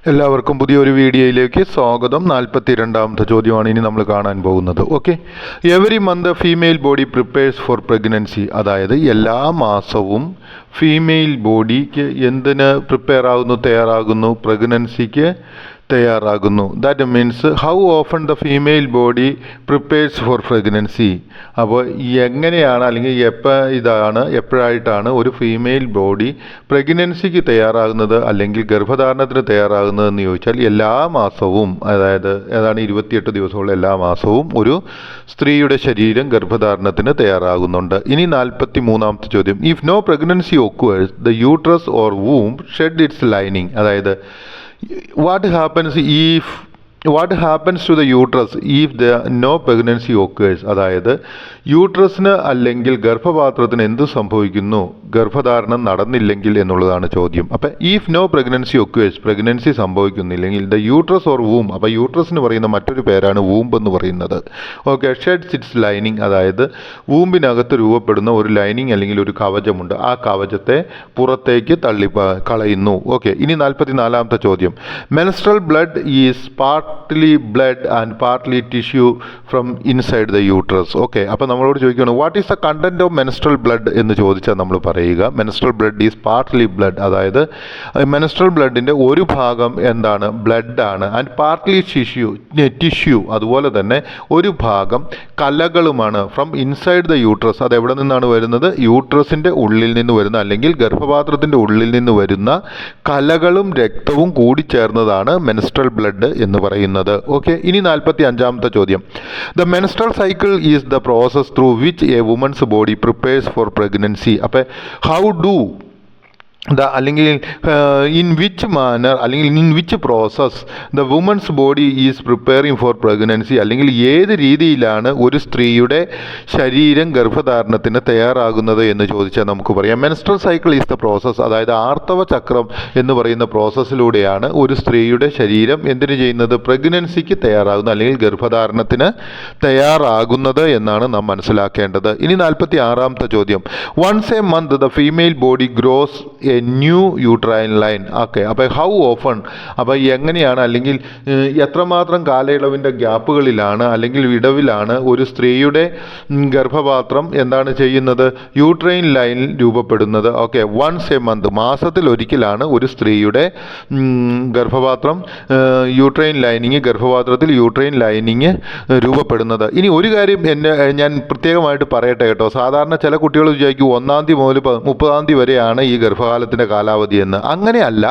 എല്ലാവർക്കും പുതിയൊരു വീഡിയോയിലേക്ക് സ്വാഗതം. 42ാമത്തെ ചോദ്യമാണ് ഇനി നമ്മൾ കാണാൻ പോകുന്നത്. Okay, every month female body prepares for pregnancy. അതായത് എല്ലാ മാസവും ഫീമെയിൽ ബോഡിക്ക് എന്തിന് പ്രിപ്പയർ ആകുന്നു, തയ്യാറാകുന്നു? പ്രഗ്നൻസിക്ക് തയ്യാറാകുന്നു. That means how often the female body prepares for pregnancy. അപ്പോൾ എങ്ങനെയാണ് അല്ലെങ്കിൽ എപ്പോഴായിട്ടാണ് ഒരു ഫീമെയിൽ ബോഡി പ്രഗ്നൻസിക്ക് തയ്യാറാകുന്നത് അല്ലെങ്കിൽ ഗർഭധാരണത്തിന് തയ്യാറാകുന്നതെന്ന് ചോദിച്ചാൽ എല്ലാ മാസവും, അതായത് ഏതാണ് 28 ദിവസമുള്ള എല്ലാ മാസവും ഒരു സ്ത്രീയുടെ ശരീരം ഗർഭധാരണത്തിന് തയ്യാറാകുന്നുണ്ട്. ഇനി 43ാമത്തെ ചോദ്യം, if no pregnancy occurs the uterus or womb shed its lining. അതായത് what happens to the uterus if no pregnancy occurs. അതായത് യൂട്രസിന് അല്ലെങ്കിൽ ഗർഭപാത്രത്തിന് എന്ത് സംഭവിക്കുന്നു ഗർഭധാരണം നടന്നില്ലെങ്കിൽ എന്നുള്ളതാണ് ചോദ്യം. അപ്പം if no pregnancy occurs, pregnancy സംഭവിക്കുന്നില്ലെങ്കിൽ ദ യൂട്രസ് ഓർ വൂം, അപ്പോൾ യൂട്രസിന് പറയുന്ന മറ്റൊരു പേരാണ് വൂംബ് എന്ന് പറയുന്നത്. Okay, sheds its lining. അതായത് വൂമ്പിനകത്ത് രൂപപ്പെടുന്ന ഒരു ലൈനിങ് അല്ലെങ്കിൽ ഒരു കവചമുണ്ട്, ആ കവചത്തെ പുറത്തേക്ക് കളയുന്നു. ഓക്കെ, ഇനി 44ാമത്തെ ചോദ്യം, menstrual blood is partly blood and partly tissue from inside the uterus. Okay, അപ്പോൾ നമ്മളോട് ചോദിക്കുകയാണ് what is the content of menstrual blood എന്ന് ചോദിച്ചാൽ നമ്മൾ പറയുക menstrual blood is partly blood. അതായത് മെൻസ്ട്രൽ ബ്ലഡിൻ്റെ ഒരു ഭാഗം എന്താണ്? ബ്ലഡ് ആണ്. ആൻഡ് പാർട്ട്ലി ടിഷ്യൂ, അതുപോലെ തന്നെ ഒരു ഭാഗം കലകളുമാണ്. ഫ്രം ഇൻസൈഡ് ദ യൂട്രസ്, അത് എവിടെ നിന്നാണ് വരുന്നത്? യൂട്രസിൻ്റെ ഉള്ളിൽ നിന്ന് വരുന്ന അല്ലെങ്കിൽ ഗർഭപാത്രത്തിൻ്റെ ഉള്ളിൽ നിന്ന് വരുന്ന കലകളും രക്തവും കൂടി ചേർന്നതാണ് മെൻസ്ട്രൽ ബ്ലഡ് എന്ന് പറയുന്നത്. ഓക്കെ, ഇനി 45ാമത്തെ ചോദ്യം, the menstrual cycle is the process through which a woman's body prepares for pregnancy. അപ്പോൾ how do അല്ലെങ്കിൽ ഇൻ വിച്ച് മാനർ അല്ലെങ്കിൽ in which process the woman's body is preparing for pregnancy, അല്ലെങ്കിൽ ഏത് രീതിയിലാണ് ഒരു സ്ത്രീയുടെ ശരീരം ഗർഭധാരണത്തിന് തയ്യാറാകുന്നത് എന്ന് ചോദിച്ചാൽ നമുക്ക് പറയാം menstrual cycle is the process. അതായത് ആർത്തവ ചക്രം എന്ന് പറയുന്ന പ്രോസസ്സിലൂടെയാണ് ഒരു സ്ത്രീയുടെ ശരീരം എന്തിനു ചെയ്യുന്നത്? പ്രഗ്നൻസിക്ക് തയ്യാറാകുന്നത് അല്ലെങ്കിൽ ഗർഭധാരണത്തിന് തയ്യാറാകുന്നത് എന്നാണ് നാം മനസ്സിലാക്കേണ്ടത്. ഇനി 46ാമത്തെ ചോദ്യം, once a month the female body grows a new uterine line. Okay, അപ്പോൾ ഹൗ ഓഫൺ, അപ്പോൾ എങ്ങനെയാണ് അല്ലെങ്കിൽ എത്രമാത്രം കാലയളവിൻ്റെ ഗ്യാപ്പുകളിലാണ് അല്ലെങ്കിൽ ഇടവിലാണ് ഒരു സ്ത്രീയുടെ ഗർഭപാത്രം എന്താണ് ചെയ്യുന്നത്? യൂട്രൈൻ ലൈൻ രൂപപ്പെടുന്നത്. ഓക്കെ, വൺസ് എ മന്ത്, മാസത്തിൽ ഒരിക്കലാണ് ഒരു സ്ത്രീയുടെ ഗർഭപാത്രം ഗർഭപാത്രത്തിൽ യൂട്രൈൻ ലൈനിങ് രൂപപ്പെടുന്നത്. ഇനി ഒരു കാര്യം ഞാൻ പ്രത്യേകമായിട്ട് പറയട്ടെ കേട്ടോ. സാധാരണ ചില കുട്ടികൾ വിചാരിക്കും 1-ാം തീയതി മുതൽ 30-ാം തീയതി വരെയാണ് ഈ ഗർഭകാലത്തിൻ്റെ കാലാവധി എന്ന്. അങ്ങനെയല്ല,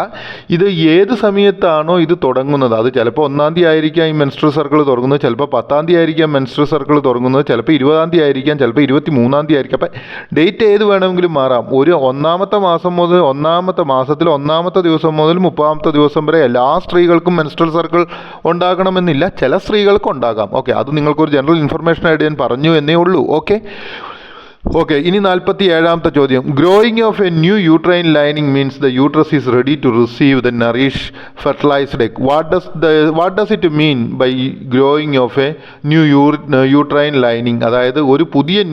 ഇത് ഏത് സമയത്താണോ ഇത് തുടങ്ങുന്നത്, അത് ചിലപ്പോൾ 1-ാം തീയതി ആയിരിക്കാം ഈ മെൻസ്ട്രൽ സർക്കിൾ തുടങ്ങുന്നത്, ചിലപ്പോൾ 10-ാം തീയതി ആയിരിക്കാം മെൻസ്ട്രൽ സർക്കിൾ തുടങ്ങുന്നത്, ചിലപ്പോൾ 20-ാം തീയതി ആയിരിക്കാം, ചിലപ്പോൾ 23-ാം തീയതി ആയിരിക്കാം. അപ്പം ഡേറ്റ് ഏത് വേണമെങ്കിലും മാറാം. ഒരു 1-ാമത്തെ മാസം മുതൽ 1-ാമത്തെ മാസത്തിൽ 1-ാമത്തെ ദിവസം മുതൽ 30-ാമത്തെ ദിവസം വരെ എല്ലാ സ്ത്രീകൾക്കും മെൻസ്ട്രൽ സർക്കിൾ ഉണ്ടാകണമെന്നില്ല, ചില സ്ത്രീകൾക്ക് ഉണ്ടാകാം. ഓക്കെ, അത് നിങ്ങൾക്കൊരു ജനറൽ ഇൻഫർമേഷനായിട്ട് ഞാൻ പറഞ്ഞു എന്നേ ഉള്ളൂ. ഓക്കെ, ഇനി 47ാമത്തെ ചോദ്യം, growing of a new uterine lining means the uterus is ready to receive the nourish fertilised egg. What does it mean by growing of a new uterine lining? അതായത് ഒരു പുതിയ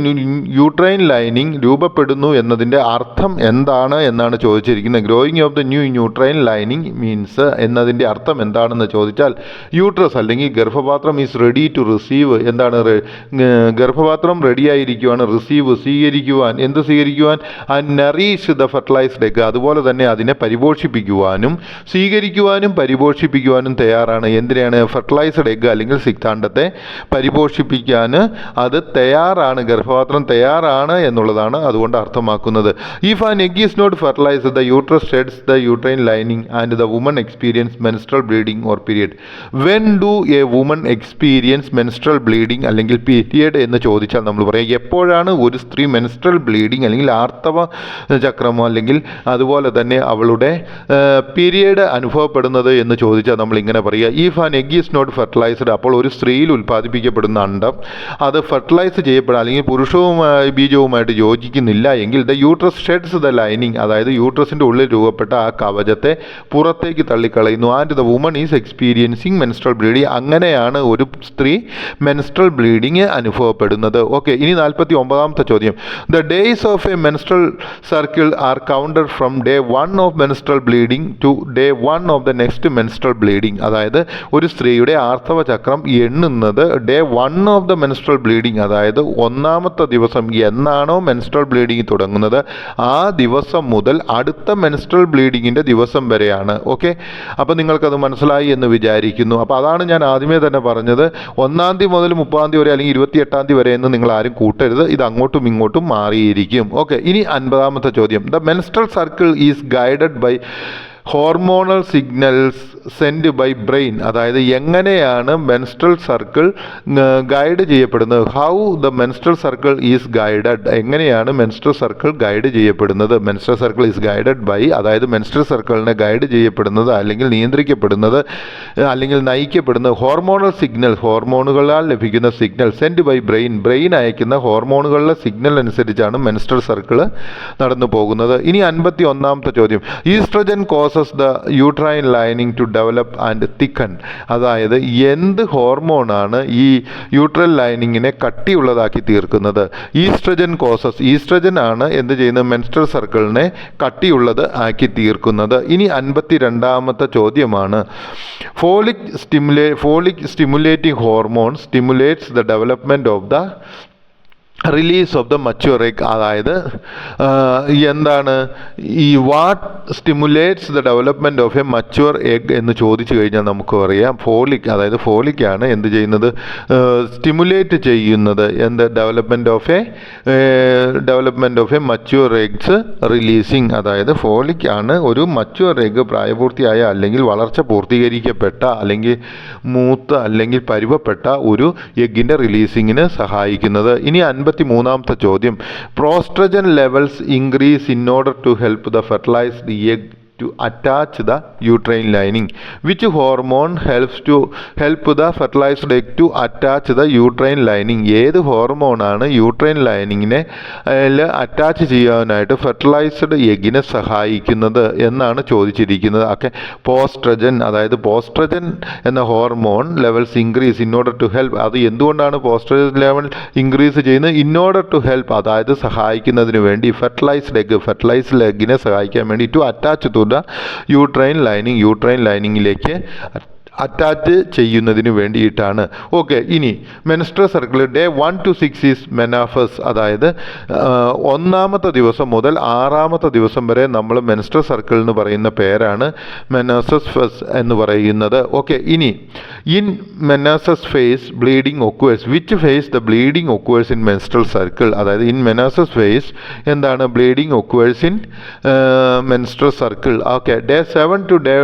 യൂട്രൈൻ ലൈനിങ് രൂപപ്പെടുന്നു എന്നതിൻ്റെ അർത്ഥം എന്താണ് എന്നാണ് ചോദിച്ചിരിക്കുന്നത്. Growing of the new uterine lining means എന്നതിൻ്റെ അർത്ഥം എന്താണെന്ന് ചോദിച്ചാൽ യൂട്രസ് അല്ലെങ്കിൽ ഗർഭപാത്രം ഈസ് റെഡി ടു റിസീവ്. എന്താണ്? ഗർഭപാത്രം റെഡിയായിരിക്കുവാണ്, റിസീവ് സ്വീകരിക്കുവാൻ. എന്ത് സ്വീകരിക്കുവാൻ? And nourish the fertilised egg, അതുപോലെ തന്നെ അതിനെ പരിപോഷിപ്പിക്കുവാനും സ്വീകരിക്കുവാനും പരിപോഷിപ്പിക്കുവാനും തയ്യാറാണ്. എന്തിനാണ്? ഫെർട്ടിലൈസ്ഡ് എഗ് അല്ലെങ്കിൽ സിക്താണ്ഡത്തെ പരിപോഷിപ്പിക്കാൻ അത് തയ്യാറാണ്, ഗർഭപാത്രം തയ്യാറാണ് എന്നുള്ളതാണ് അതുകൊണ്ട് അർത്ഥമാക്കുന്നത്. If an egg is not fertilised the uterus sheds the uterine lining and the woman experience menstrual bleeding or period. When do a woman experience menstrual bleeding അല്ലെങ്കിൽ പീരിയഡ് എന്ന് ചോദിച്ചാൽ നമ്മൾ പറയാം എപ്പോഴാണ് ഒരു സ്ത്രീ മെൻസ്ട്രൽ ബ്ലീഡിംഗ് അല്ലെങ്കിൽ ആർത്തവ ചക്രമോ അല്ലെങ്കിൽ അതുപോലെ തന്നെ അവളുടെ പീരിയഡ് അനുഭവപ്പെടുന്നത് എന്ന് ചോദിച്ചാൽ നമ്മൾ ഇങ്ങനെ പറയുക, if an egg is not fertilised. അപ്പോൾ ഒരു സ്ത്രീയിൽ ഉൽപ്പാദിപ്പിക്കപ്പെടുന്ന അണ്ഡം അത് ഫെർട്ടിലൈസ് ചെയ്യപ്പെടാൻ അല്ലെങ്കിൽ പുരുഷവുമായി ബീജവുമായിട്ട് യോജിക്കുന്നില്ല എങ്കിൽ the uterus sheds the lining, അതായത് യൂട്രസിൻ്റെ ഉള്ളിൽ രൂപപ്പെട്ട ആ കവചത്തെ പുറത്തേക്ക് തള്ളിക്കളയുന്നു. And the woman is experiencing menstrual bleeding. അങ്ങനെയാണ് ഒരു സ്ത്രീ മെൻസ്ട്രൽ ബ്ലീഡിങ് അനുഭവപ്പെടുന്നത്. ഓക്കെ, ഇനി 49ാമത്തെ ചോദ്യം, the days of a menstrual circle are counted from day 1 of menstrual bleeding to day 1 of the next menstrual bleeding. അതായത് ഒരു സ്ത്രീയുടെ ആർത്തവ ചക്രം എണ്ണുന്നത് day 1 of the menstrual bleeding, അതായത് ഒന്നാമത്തെ ദിവസം എന്നാണോ മെൻസ്ട്രൽ ബ്ലീഡിംഗ് തുടങ്ങുന്നത് ആ ദിവസം മുതൽ അടുത്ത മെൻസ്ട്രൽ ബ്ലീഡിങ്ങിൻ്റെ ദിവസം വരെയാണ്. ഓക്കെ, അപ്പോൾ നിങ്ങൾക്കത് മനസ്സിലായി എന്ന് വിചാരിക്കുന്നു. അപ്പോൾ അതാണ് ഞാൻ ആദ്യമേ തന്നെ പറഞ്ഞത്, 1-ാം തീയതി മുതൽ 30-ാം തീയതി വരെ അല്ലെങ്കിൽ 28-ാം തീയതി വരെ എന്ന് നിങ്ങൾ ആരും കൂട്ടരുത്, ഇത് അങ്ങോട്ടും ഇങ്ങോട്ടും മാറിയിരിക്കും. ഓക്കെ, ഇനി 50-ാമത്തെ ചോദ്യം, the menstrual circle is guided by hormonal signals send by brain. അതായത് എങ്ങനെയാണ് മെൻസ്ട്രൽ സർക്കിൾ ഗൈഡ് ചെയ്യപ്പെടുന്നത്, how the menstrual circle is guided, എങ്ങനെയാണ് മെൻസ്ട്രൽ സർക്കിൾ ഗൈഡ് ചെയ്യപ്പെടുന്നത്. Menstrual circle is guided by, അതായത് മെൻസ്ട്രൽ സർക്കിളിനെ ഗൈഡ് ചെയ്യപ്പെടുന്നത് അല്ലെങ്കിൽ നിയന്ത്രിക്കപ്പെടുന്നത് അല്ലെങ്കിൽ നയിക്കപ്പെടുന്നത് ഹോർമോണൽ സിഗ്നൽ, ഹോർമോണുകളാൽ ലഭിക്കുന്ന signal, send by brain, brain അയക്കുന്ന ഹോർമോണുകളുടെ സിഗ്നൽ അനുസരിച്ചാണ് മെൻസ്ട്രൽ സർക്കിൾ നടന്നു പോകുന്നത്. ഇനി 51-ാമത്തെ ചോദ്യം, oestrogen the uterine lining to develop and thicken. അതായത് എന്ത് ഹോർമോണാണ് ഈ യൂട്രൽ ലൈനിങ്ങിനെ കട്ടിയുള്ളതാക്കി തീർക്കുന്നത്? ഈസ്ട്രജൻ ആണ് എന്ത് ചെയ്യുന്നത്, മെൻസ്ട്രൽ സർക്കിളിനെ കട്ടിയുള്ളത് ആക്കി തീർക്കുന്നത്. ഇനി 52-ാമത്തെ ചോദ്യമാണ്, folic stimulating hormone stimulates the development of the release of the mature egg. അതായത് എന്താണ് ഈ what stimulates the development of a mature egg എന്ന് ചോദിച്ചു കഴിഞ്ഞാൽ നമുക്ക് പറയാം ഫോളിക്, അതായത് ഫോളിക്കാണ് എന്ത് ചെയ്യുന്നത്, സ്റ്റിമുലേറ്റ് ചെയ്യുന്നത് എന്ത് development of a mature eggs releasing. അതായത് ഫോളിക് ആണ് ഒരു മച്യൂർ എഗ് പ്രായപൂർത്തിയായ അല്ലെങ്കിൽ വളർച്ച പൂർത്തീകരിക്കപ്പെട്ട അല്ലെങ്കിൽ മൂത്ത അല്ലെങ്കിൽ പരുവപ്പെട്ട ഒരു എഗ്ഗിൻ്റെ റിലീസിങ്ങിന് സഹായിക്കുന്നത്. ഇനി 53-ാമത്തെ ചോദ്യം, progesterone levels increase in order to help the fertilised egg to attach the uterine lining. Which hormone helps the fertilized egg to attach the uterine lining? ഏത് ഹോർമോണാണ് യൂട്രൈൻ ലൈനിങ്ങിനെ അറ്റാച്ച് ചെയ്യാനായിട്ട് ഫെർട്ടിലൈസ്ഡ് എഗ്ഗിനെ സഹായിക്കുന്നത് എന്നാണ് ചോദിച്ചിരിക്കുന്നത്. ഓക്കെ, പോസ്ട്രജൻ, അതായത് progesterone എന്ന hormone levels increase in order to help. അത് എന്തുകൊണ്ടാണ് പോസ്ട്രജൻ ലെവൽ ഇൻക്രീസ് ചെയ്യുന്നത്? ഇൻ ഓർഡർ ടു ഹെൽപ്പ്, അതായത് സഹായിക്കുന്നതിന് വേണ്ടി ഫെർട്ടിലൈസ്ഡ് എഗ്ഗിനെ സഹായിക്കാൻ വേണ്ടി ടു അറ്റാച്ച് ടു യൂട്രൈൻ ലൈനിങ്ങിലേക്ക് അറ്റാച്ച് ചെയ്യുന്നതിന് വേണ്ടിയിട്ടാണ്. ഓക്കെ, ഇനി menstrual circle day 1 to 6 is menses phase. അതായത് 1-ാമത്തെ ദിവസം മുതൽ 6-ാമത്തെ ദിവസം വരെ നമ്മൾ മെൻസ്ട്രൽ സർക്കിൾ എന്ന് പറയുന്ന പേരാണ് മെനാസസ് എന്ന് പറയുന്നത്. ഓക്കെ, ഇനി in menses phase bleeding occurs. Which phase the bleeding occurs in menstrual circle? അതായത് ഇൻ മെനാസസ് ഫേസ് എന്താണ് bleeding occurs in menstrual circle. Okay, day 7 to day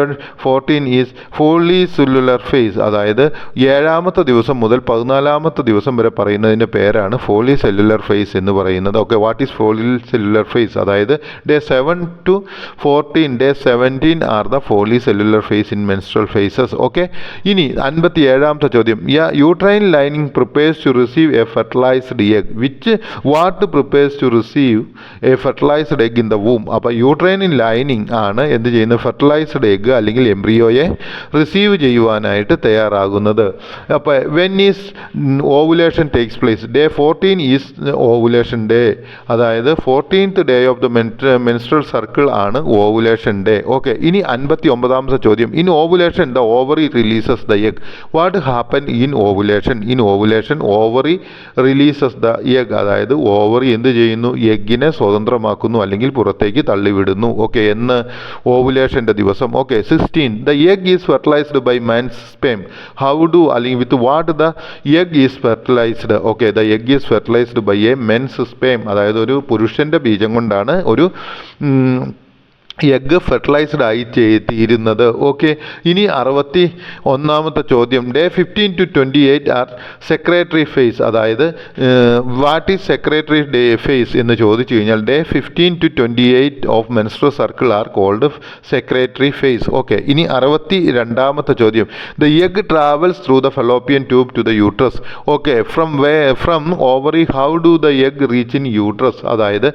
14 is follicular phase. അതായത് 7-ാമത്തെ ദിവസം മുതൽ 14-ാമത്തെ ദിവസം വരെ പറയുന്നതിൻ്റെ പേരാണ് ഫോളി സെല്ലുലർ ഫേസ് എന്ന് പറയുന്നത്. Okay, what is follicular phase? അതായത് day 7 to 14, day 17 are the follicular phase in menstrual phases. Okay, ഇനി 57-ാമത്തെ ചോദ്യം, uterine lining prepares to receive a fertilised egg. What prepares to receive a fertilised egg in the womb? അപ്പോൾ uterine lining ആണ് എന്ത് ചെയ്യുന്നത്, fertilised egg അല്ലെങ്കിൽ എംബ്രിയോയെ receive ചെയ്യുവാനായിട്ട് തയ്യാറാകുന്നത്. അപ്പോൾ when is ovulation takes place? Day 14 is ovulation day. അതായത് 14th day of the menstrual circle ആണ് ovulation day. Okay, ഇനി 59-ാമത്തെ ചോദ്യം, in ovulation the ovary releases the egg. What happen in ovulation? In ovulation ovary releases the egg. അതായത് ovary എന്ത് ചെയ്യുന്നു, എഗ്ഗിനെ സ്വതന്ത്രമാക്കുന്നു അല്ലെങ്കിൽ പുറത്തേക്ക് തള്ളിവിടുന്നു. Okay, എന്ന് ഓവുലേഷൻ്റെ ദിവസം. Okay, 16 the egg is fertilised by man's sperm. How do, അല്ലെങ്കിൽ with what the egg is fertilized? Okay, the egg is fertilized by a man's sperm. അതായത് ഒരു പുരുഷൻ്റെ ബീജം കൊണ്ടാണ് ഒരു എഗ്ഗ് ഫെർട്ടിലൈസ്ഡ് ആയി തീരുന്നത്. ഓക്കെ, ഇനി 61-ാമത്തെ ചോദ്യം, day 15 to 28 are secretory phase. അതായത് what is secretory day phase എന്ന് ചോദിച്ചു കഴിഞ്ഞാൽ day 15 to 28 of menstrual circle are called secretory phase. Okay, ഇനി 62-ാമത്തെ ചോദ്യം, the egg travels through the fallopian tube to the uterus. Okay, from ovary how do the egg reach in uterus? അതായത്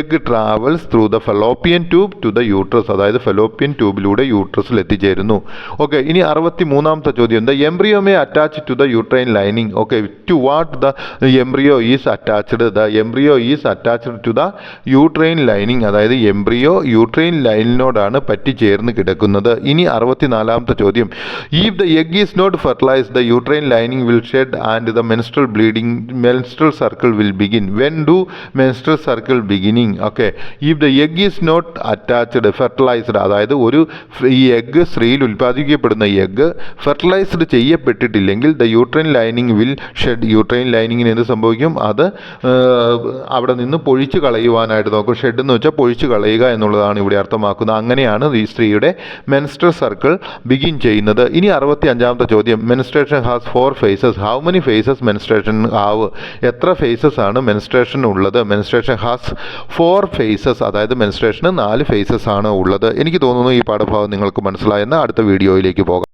egg travels through the fallopian tube to the uterus, അതായത് fallopian ട്യൂബിലൂടെ യൂട്രസിൽ എത്തിച്ചേരുന്നു. Okay, ഇനി 63ാമത്തെ ചോദ്യം, the embryo may attach to the uterine lining. Okay, to what the embryo is attached? The embryo is attached to the uterine lining, അതായത് embryo uterine ലൈനിനോടാണ് പറ്റിച്ചേർന്ന് കിടക്കുന്നത്. ഇനി 64ാമത്തെ ചോദ്യം, if the egg is not fertilised the uterine lining will shed and the menstrual circle will begin. When do menstrual circle beginning? Okay, if the egg is not attached, fertilized, അതായത് ഈ egg സ്ത്രീയിൽ ഉൽപ്പാദിപ്പിക്കപ്പെടുന്ന egg fertilised ചെയ്യപ്പെട്ടിട്ടില്ലെങ്കിൽ the uterine lining will shed. Uterine ലൈനിങ്ങിന് എന്ത് സംഭവിക്കും? അത് അവിടെ നിന്ന് പൊഴിച്ചു കളയുവാനായിട്ട് നോക്കും. ഷെഡ് എന്ന് വെച്ചാൽ പൊഴിച്ചു കളയുക എന്നുള്ളതാണ് ഇവിടെ അർത്ഥമാക്കുന്നത്. അങ്ങനെയാണ് ഈ സ്ത്രീയുടെ മെൻസ്ട്രൽ സർക്കിൾ ബിഗിൻ ചെയ്യുന്നത്. ഇനി 65ാമത്തെ ചോദ്യം, menstruation has 4 phases. How many phases menstruation have? എത്ര ഫേസസ് ആണ് മെൻസ്ട്രേഷൻ ഉള്ളത്? മെൻസ്ട്രേഷൻ ഹാസ് 4 phases, അതായത് മെൻസ്ട്രേഷന് 4 phases ആണ് ഉള്ളത്. എനിക്ക് തോന്നുന്നു ഈ പാഠഭാഗം നിങ്ങൾക്ക് മനസ്സിലായെന്ന്. അടുത്ത വീഡിയോയിലേക്ക് പോകാം.